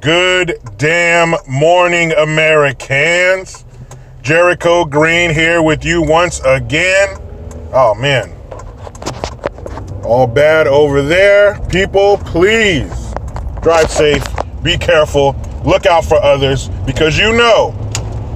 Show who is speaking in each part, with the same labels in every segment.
Speaker 1: Good damn morning, Americans. Jericho Green here with you once again. Oh, man. All bad over there. People, please drive safe. Be careful. Look out for others because you know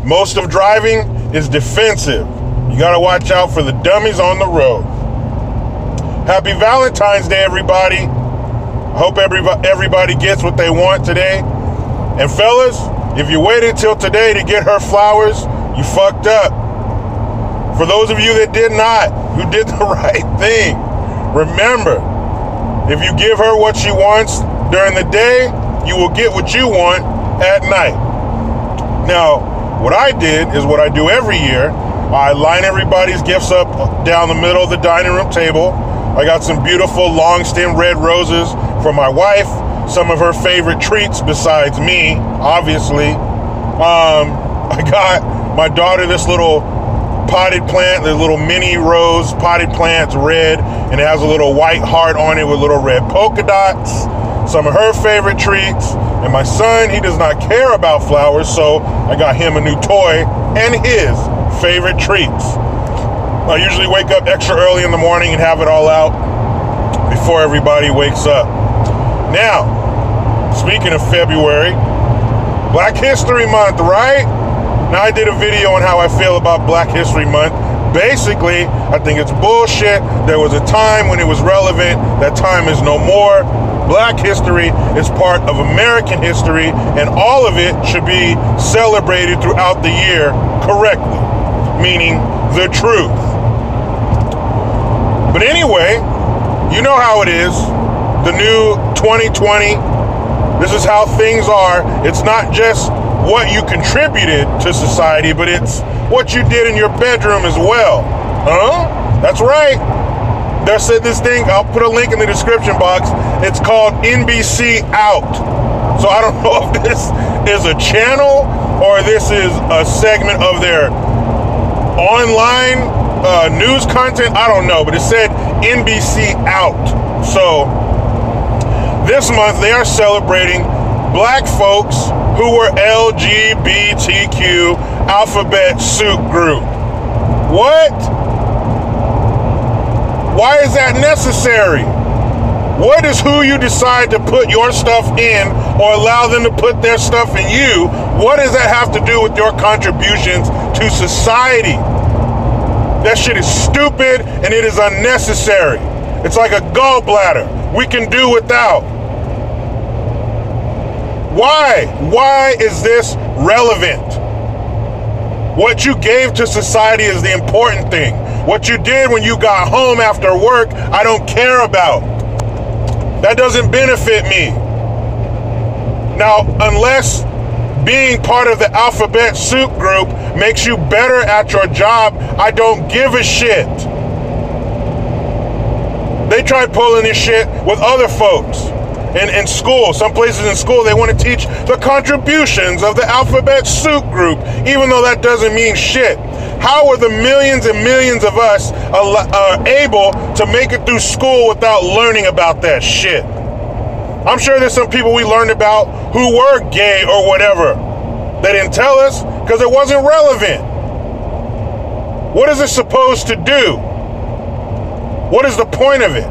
Speaker 1: most of driving is defensive. You got to watch out for the dummies on the road. Happy Valentine's Day, everybody. I hope everybody gets what they want today. And fellas, if you waited till today to get her flowers, you fucked up. For those of you that did not, who did the right thing, remember, if you give her what she wants during the day, you will get what you want at night. Now, what I did is what I do every year. I line everybody's gifts up down the middle of the dining room table. I got some beautiful long stem red roses for my wife, some of her favorite treats besides me, obviously. I got my daughter this little potted plant, the little mini rose potted plant's red, and it has a little white heart on it with little red polka dots, some of her favorite treats. And my son, he does not care about flowers, so I got him a new toy and his favorite treats. I usually wake up extra early in the morning and have it all out before everybody wakes up. Now, speaking of February, Black History Month, right? Now, I did a video on how I feel about Black History Month. Basically, I think it's bullshit. There was a time when it was relevant. That time is no more. Black history is part of American history, and all of it should be celebrated throughout the year correctly, meaning the truth. But anyway, you know how it is. The new 2020, this is how things are. It's not just what you contributed to society, but it's what you did in your bedroom as well. Huh? That's right. There's this thing, I'll put a link in the description box. It's called NBC Out. So I don't know if this is a channel or this is a segment of their online news content. I don't know, but it said NBC Out. So this month they are celebrating black folks who were LGBTQ alphabet soup group. What? Why is that necessary? What is who you decide to put your stuff in or allow them to put their stuff in you? What does that have to do with your contributions to society? That shit is stupid and it is unnecessary. It's like a gallbladder. We can do without. Why? Why is this relevant? What you gave to society is the important thing. What you did when you got home after work, I don't care about. That doesn't benefit me. Now, unless being part of the alphabet soup group makes you better at your job, I don't give a shit. They tried pulling this shit with other folks in school. Some places in school, they want to teach the contributions of the alphabet soup group, even though that doesn't mean shit. How are the millions and millions of us able to make it through school without learning about that shit? I'm sure there's some people we learned about who were gay or whatever. They didn't tell us because it wasn't relevant. What is it supposed to do? What is the point of it?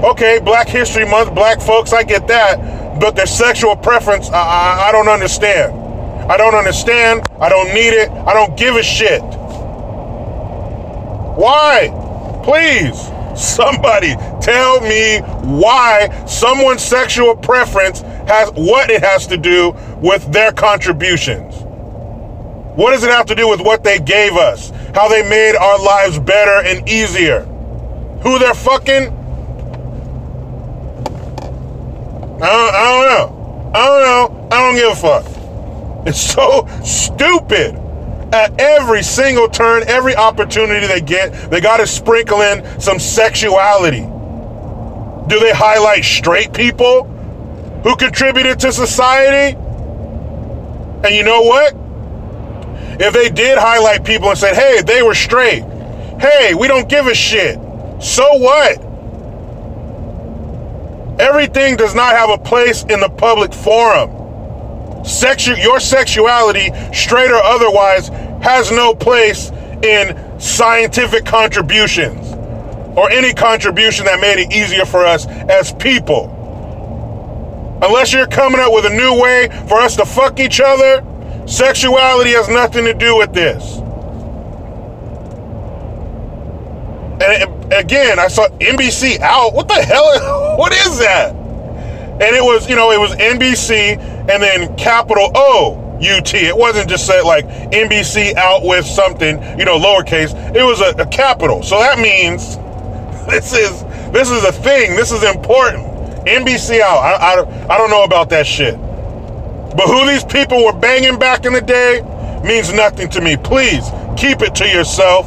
Speaker 1: Okay, Black History Month, black folks, I get that, but their sexual preference, I don't understand. I don't understand. I don't need it. I don't give a shit. Why? Please, somebody tell me why someone's sexual preference has what it has to do with their contributions. What does it have to do with what they gave us? How they made our lives better and easier? Who they're fucking? I don't know. I don't give a fuck. It's so stupid. At every single turn, every opportunity they get, they got to sprinkle in some sexuality. Do they highlight straight people who contributed to society? And you know what? If they did highlight people and said, hey, they were straight. Hey, we don't give a shit. So what? Everything does not have a place in the public forum. Your sexuality, straight or otherwise, has no place in scientific contributions or any contribution that made it easier for us as people. Unless you're coming up with a new way for us to fuck each other, sexuality has nothing to do with this. And again, I saw NBC out. What the hell? What is that? And it was, it was NBC and then capital O-U-T. It wasn't just said like NBC out with something, lowercase. It was a capital. So that means this is a thing. This is important. NBC out. I don't know about that shit. But who these people were banging back in the day means nothing to me. Please keep it to yourself.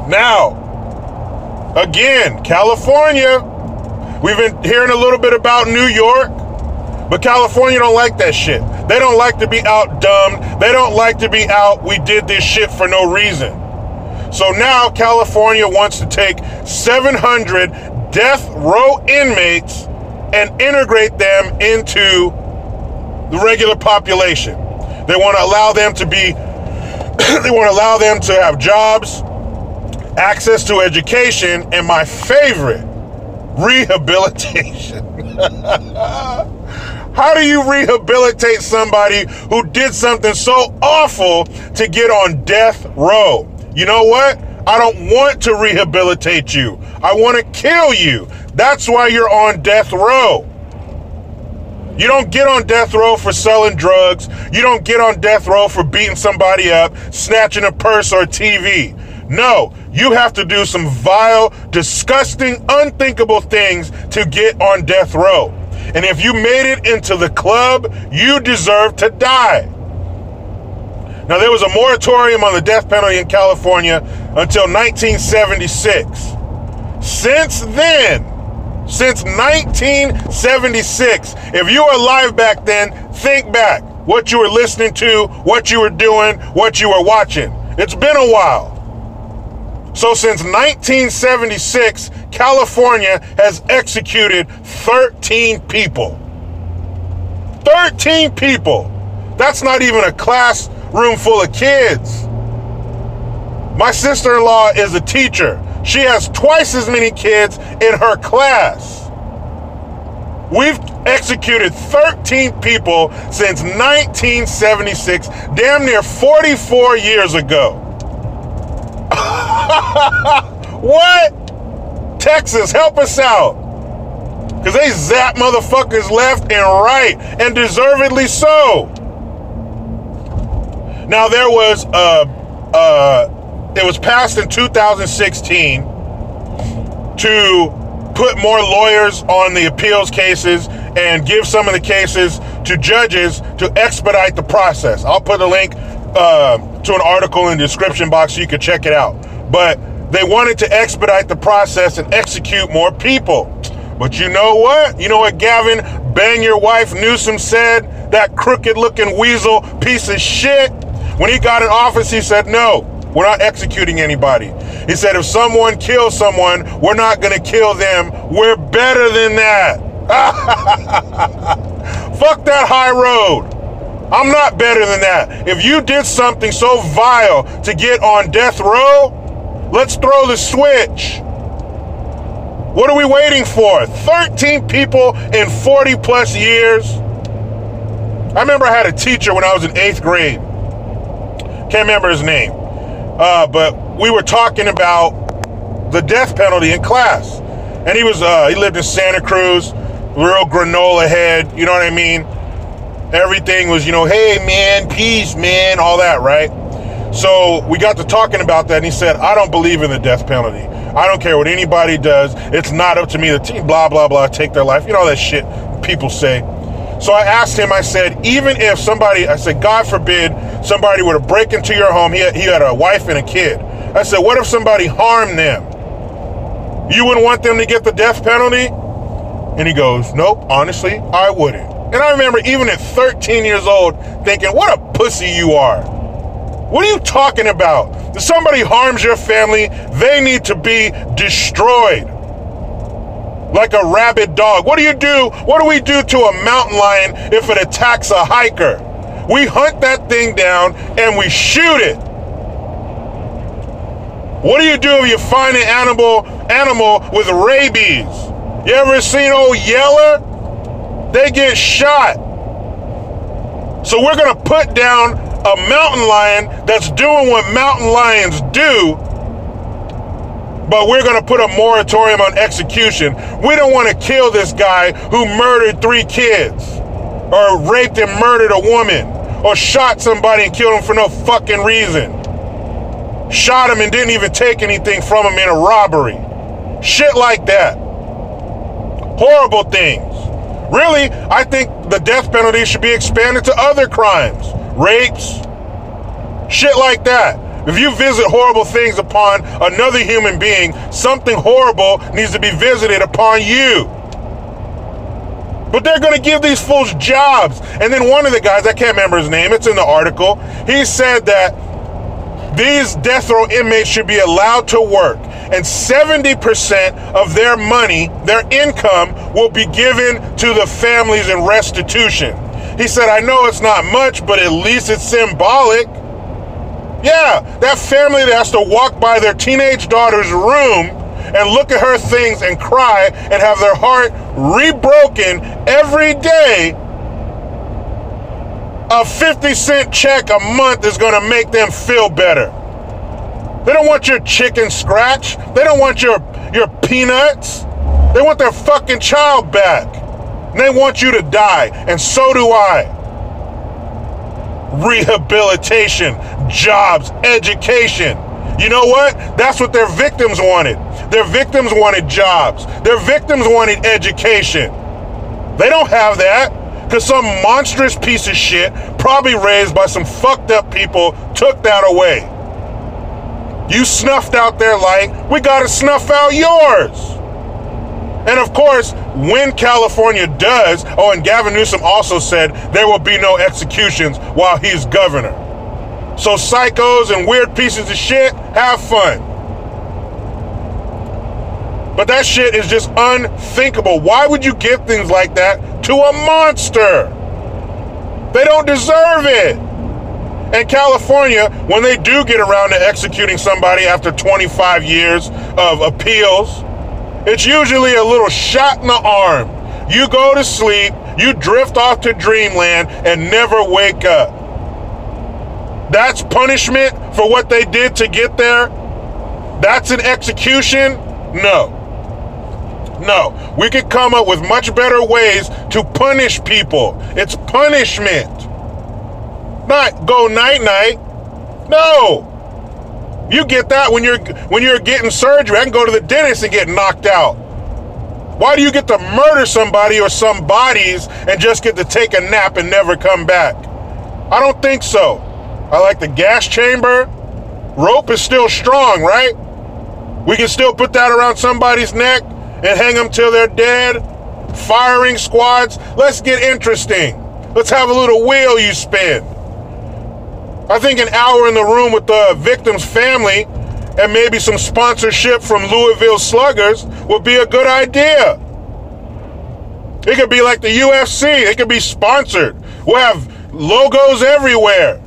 Speaker 1: Now, again, California. We've been hearing a little bit about New York, but California don't like that shit. They don't like to be out-dumbed. They don't like to be out, we did this shit for no reason. So now California wants to take 700 death row inmates and integrate them into the regular population. They want to allow them to be, they want to allow them to have jobs, access to education, and my favorite, rehabilitation. How do you rehabilitate somebody who did something so awful to get on death row? You know what? I don't want to rehabilitate you. I want to kill you. That's why you're on death row. You don't get on death row for selling drugs. You don't get on death row for beating somebody up, snatching a purse or a TV. No, you have to do some vile, disgusting, unthinkable things to get on death row. And if you made it into the club, you deserve to die. Now, there was a moratorium on the death penalty in California until 1976. Since then, since 1976, if you were alive back then, think back what you were listening to, what you were doing, what you were watching. It's been a while. So since 1976, California has executed 13 people. 13 people. That's not even a classroom full of kids. My sister-in-law is a teacher. She has twice as many kids in her class. We've executed 13 people since 1976, damn near 44 years ago. What? Texas, help us out. Because they zap motherfuckers left and right, and deservedly so. Now, there was, it was passed in 2016 to put more lawyers on the appeals cases and give some of the cases to judges to expedite the process. I'll put a link to an article in the description box so you can check it out. But they wanted to expedite the process and execute more people. But you know what? You know what Gavin Bang Your Wife Newsom said? That crooked looking weasel piece of shit. When he got in office, he said, no, we're not executing anybody. He said, if someone kills someone, we're not going to kill them. We're better than that. Fuck that high road. I'm not better than that. If you did something so vile to get on death row, let's throw the switch. What are we waiting for? 13 people in 40 plus years. I remember I had a teacher when I was in 8th grade. Can't remember his name. But we were talking about the death penalty in class. And he lived in Santa Cruz, real granola head, you know what I mean? Everything was, hey man, peace, man, all that, right? So we got to talking about that, and he said, I don't believe in the death penalty. I don't care what anybody does. It's not up to me. The team, blah, blah, blah, take their life. You know that shit people say. So I asked him, I said, even if somebody, I said, God forbid, somebody were to break into your home. He had a wife and a kid. I said, what if somebody harmed them? You wouldn't want them to get the death penalty? And he goes, nope, honestly, I wouldn't. And I remember even at 13 years old thinking, what a pussy you are. What are you talking about? If somebody harms your family, they need to be destroyed. like a rabid dog. What do you do? What do we do to a mountain lion if it attacks a hiker? We hunt that thing down and we shoot it. What do you do if you find an animal with rabies? You ever seen old Yeller? They get shot. So we're gonna put down a mountain lion that's doing what mountain lions do, but we're gonna put a moratorium on execution. We don't wanna kill this guy who murdered 3 kids, or raped and murdered a woman, or shot somebody and killed him for no fucking reason. Shot him and didn't even take anything from him in a robbery. Shit like that. Horrible things. Really, I think the death penalty should be expanded to other crimes. Rapes, shit like that. If you visit horrible things upon another human being, something horrible needs to be visited upon you. But they're gonna give these fools jobs. And then one of the guys, I can't remember his name, it's in the article, he said that these death row inmates should be allowed to work, and 70% of their money, their income, will be given to the families in restitution. He said, I know it's not much, but at least it's symbolic. Yeah, that family that has to walk by their teenage daughter's room and look at her things and cry and have their heart rebroken every day, a 50-cent check a month is gonna make them feel better. They don't want your chicken scratch. They don't want your peanuts. They want their fucking child back. And they want you to die, and so do I. Rehabilitation, jobs, education. You know what? That's what their victims wanted. Their victims wanted jobs. Their victims wanted education. They don't have that because some monstrous piece of shit, probably raised by some fucked up people, took that away. You snuffed out their light, we gotta snuff out yours. And of course, when California does, and Gavin Newsom also said there will be no executions while he's governor. So psychos and weird pieces of shit, have fun. But that shit is just unthinkable. Why would you give things like that to a monster? They don't deserve it. And California, when they do get around to executing somebody after 25 years of appeals, it's usually a little shot in the arm. You go to sleep, you drift off to dreamland and never wake up. That's punishment for what they did to get there? That's an execution? No. No, we could come up with much better ways to punish people. It's punishment. Not go night-night. No. You get that when you're getting surgery. I can go to the dentist and get knocked out. Why do you get to murder somebody or some bodies and just get to take a nap and never come back? I don't think so. I like the gas chamber. Rope is still strong, right? We can still put that around somebody's neck and hang them till they're dead. Firing squads. Let's get interesting. Let's have a little wheel you spin. I think an hour in the room with the victim's family and maybe some sponsorship from Louisville Sluggers would be a good idea. It could be like the UFC. It could be sponsored. We'll have logos everywhere.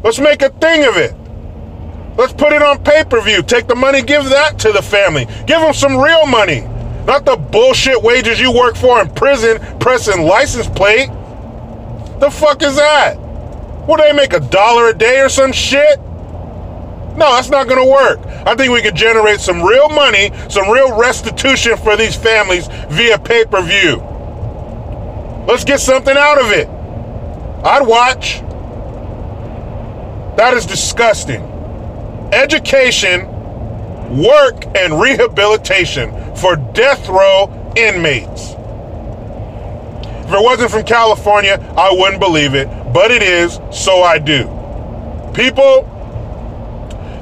Speaker 1: Let's make a thing of it. Let's put it on pay-per-view. Take the money, give that to the family. Give them some real money. Not the bullshit wages you work for in prison pressing license plate. The fuck is that? Will they make $1 a day or some shit? No, that's not gonna work. I think we could generate some real money, some real restitution for these families via pay-per-view. Let's get something out of it. I'd watch. That is disgusting. Education, work, and rehabilitation for death row inmates. If it wasn't from California, I wouldn't believe it, but it is, so I do. People,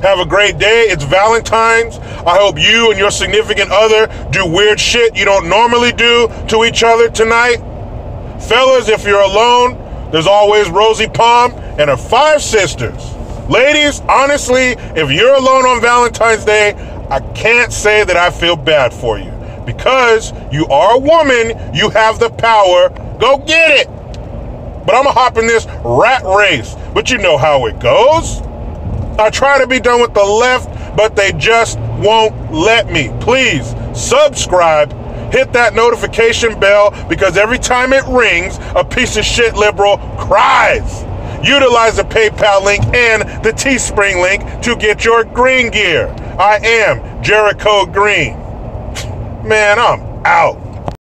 Speaker 1: have a great day. It's Valentine's. I hope you and your significant other do weird shit you don't normally do to each other tonight. Fellas, if you're alone, there's always Rosie Palm and her 5 sisters. Ladies, honestly, if you're alone on Valentine's Day, I can't say that I feel bad for you, Because you are a woman, you have the power. Go get it. But I'm going to hop in this rat race. But you know how it goes. I try to be done with the left, but they just won't let me. Please subscribe. Hit that notification bell, because every time it rings, a piece of shit liberal cries. Utilize the PayPal link and the Teespring link to get your green gear. I am Jericho Green. Man, I'm out.